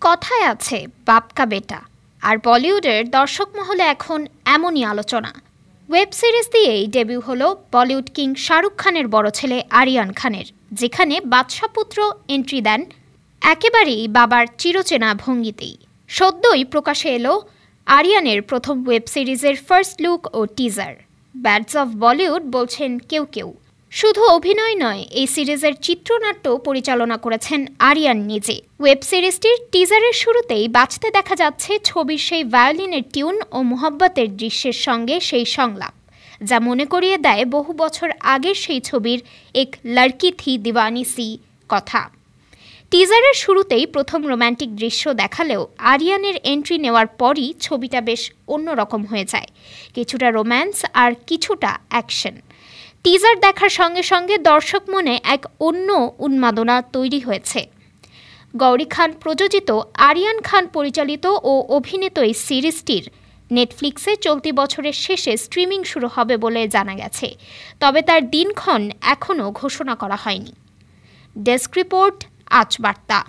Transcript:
কথায় আছে বাপ কা বেটা, আর বলিউডের দর্শক মহলে এখন এমনই আলোচনা। ওয়েব সিরিজ দিয়েই ডেবিউ হলো বলিউড কিং শাহরুখ খানের বড় ছেলে আরিয়ান খানের, যেখানে বাদশা পুত্র এন্ট্রি দেন একেবারেই বাবার চিরচেনা ভঙ্গিতেই। সদ্যই প্রকাশে এলো আরিয়ানের প্রথম ওয়েব সিরিজের ফার্স্ট লুক ও টিজার। ব্যাডস অফ বলিউড বলছেন কেউ কেউ। শুধু অভিনয় নয়, এই সিরিজের চিত্রনাট্য পরিচালনা করেছেন আরিয়ান নিজে। ওয়েব সিরিজটির টিজারের শুরুতেই বাজতে দেখা যাচ্ছে ছবির সেই ভায়োলিনের টিউন ও মোহব্বতের দৃশ্যের সঙ্গে সেই সংলাপ, যা মনে করিয়ে দেয় বহু বছর আগের সেই ছবির এক লড়কি থি দিওয়ানি সি কথা। টিজারের শুরুতেই প্রথম রোম্যান্টিক দৃশ্য দেখালেও আরিয়ানের এন্ট্রি নেওয়ার পরই ছবিটা বেশ অন্যরকম হয়ে যায়, কিছুটা রোম্যান্স আর কিছুটা অ্যাকশন। টিজার দেখার সঙ্গে সঙ্গে দর্শক মনে এক অন্য উন্মাদনা তৈরি হয়েছে। গৌরী খান প্রযোজিত, আরিয়ান খান পরিচালিত ও অভিনীত এই সিরিজটির নেটফ্লিক্সে চলতি বছরের শেষে স্ট্রিমিং শুরু হবে বলে জানা গেছে, তবে তার দিনক্ষণ এখনও ঘোষণা করা হয়নি। ডেস্ক রিপোর্ট, আজ বার্তা।